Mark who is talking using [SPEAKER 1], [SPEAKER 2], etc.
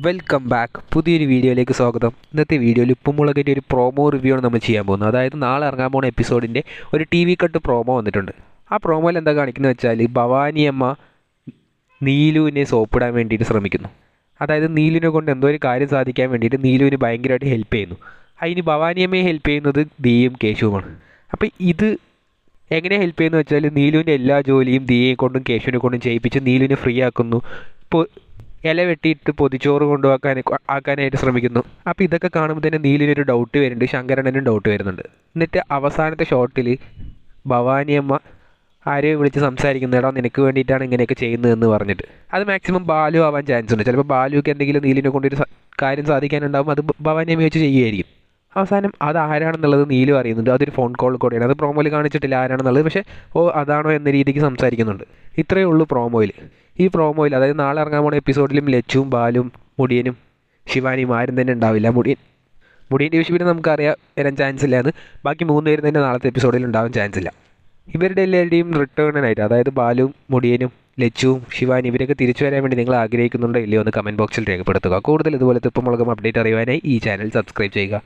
[SPEAKER 1] Welcome back. പുതിയൊരു വീഡിയോയിലേക്ക് സ്വാഗതം. ഇന്നത്തെ വീഡിയോയിൽ ഉപ്പുമുളകിൻ്റെ ഒരു പ്രോമോ റിവ്യൂ ആണ് നമ്മൾ ചെയ്യാൻ പോകുന്നത്. അതായത് നാളെ ഇറങ്ങാൻ പോകുന്ന എപ്പിസോഡിൻ്റെ ഒരു ടി വി കട്ട് പ്രോമോ വന്നിട്ടുണ്ട്. ആ പ്രോമോയിൽ എന്താ കാണിക്കുന്നത് വെച്ചാൽ ഭവാനിയമ്മ നീലുവിനെ സോപ്പിടാൻ വേണ്ടിയിട്ട് ശ്രമിക്കുന്നു. അതായത് നീലുവിനെ കൊണ്ട് എന്തോ ഒരു കാര്യം സാധിക്കാൻ വേണ്ടിയിട്ട് നീലുവിന് ഭയങ്കരമായിട്ട് ഹെൽപ്പ് ചെയ്യുന്നു. അതിന് ഭവാനിയമ്മയെ ഹെൽപ്പ് ചെയ്യുന്നത് ദിയയും കേശുവുമാണ്. അപ്പോൾ ഇത് എങ്ങനെ ഹെൽപ്പ് ചെയ്യുന്നു വെച്ചാൽ നീലുവിൻ്റെ എല്ലാ ജോലിയും ദിയയെ കൊണ്ടും കേശുവിനെ കൊണ്ടും ചെയ്യിപ്പിച്ച് നീലുവിനെ ഫ്രീ ആക്കുന്നു. ഇപ്പോൾ ഇല വെട്ടിയിട്ട് പൊതിച്ചോറ് ആക്കാനായിട്ട് ശ്രമിക്കുന്നു. അപ്പോൾ ഇതൊക്കെ കാണുമ്പോൾ തന്നെ നീലിനൊരു ഡൗട്ട് വരുന്നുണ്ട്, ശങ്കരണ്ണനും ഡൗട്ട് വരുന്നുണ്ട്. എന്നിട്ട് അവസാനത്തെ ഷോട്ടിൽ ഭവാനിയമ്മ ആരെയും വിളിച്ച് സംസാരിക്കുന്നേടാ നിനക്ക് വേണ്ടിയിട്ടാണ് ഇങ്ങനെയൊക്കെ ചെയ്യുന്നതെന്ന് പറഞ്ഞിട്ട് അത് മാക്സിമം ബാലു ആവാൻ ചാൻസ് ഉണ്ട്. ചിലപ്പോൾ ബാലുക്ക് എന്തെങ്കിലും നീലിനെ കൊണ്ടൊരു കാര്യം സാധിക്കാനുണ്ടാകും, അത് ഭവാനിയമ്മ വെച്ച് ചെയ്യുമായിരിക്കും. അവസാനം അത് ആരാണെന്നുള്ളത് നീലും അറിയുന്നുണ്ട്. അതൊരു ഫോൺ കോൾ കൂടെയാണ്. അത് പ്രോമോയിൽ കാണിച്ചിട്ടില്ല ആരാണെന്നുള്ളത്, പക്ഷേ അതാണോ എന്ന രീതിക്ക് സംസാരിക്കുന്നുണ്ട്. ഇത്രയേ ഉള്ളൂ പ്രോമോയിൽ. ഈ പ്രോമോയിൽ അതായത് നാളെ ഇറങ്ങാൻ പോകുന്ന എപ്പിസോഡിലും ലച്ചുവും ബാലും മുടിയനും ശിവാനിയും ആരും തന്നെ ഉണ്ടാവില്ല. മുടിയൻ്റെ വിഷയം നമുക്കറിയാം വരാൻ ചാൻസ് ഇല്ലാന്ന്. ബാക്കി 3 പേരും തന്നെ നാളത്തെ എപ്പിസോഡിൽ ഉണ്ടാവാൻ ചാൻസ് ഇല്ല. ഇവരുടെ എല്ലാവരുടെയും റിട്ടേണിനായിട്ട് അതായത് ബാലും മുടിയനും ലച്ചുവും ശിവാനി ഇവരൊക്കെ തിരിച്ചു വരാൻ വേണ്ടി നിങ്ങൾ ആഗ്രഹിക്കുന്നുണ്ടോ ഇല്ലയോ എന്ന് കമൻറ്റ് ബോക്സിൽ രേഖപ്പെടുത്തുക. കൂടുതൽ ഇതുപോലത്തെ ഉപ്പുമുളകും അപ്ഡേറ്റ് അറിയുവാനായി ഈ ചാനൽ സബ്സ്ക്രൈബ് ചെയ്യുക.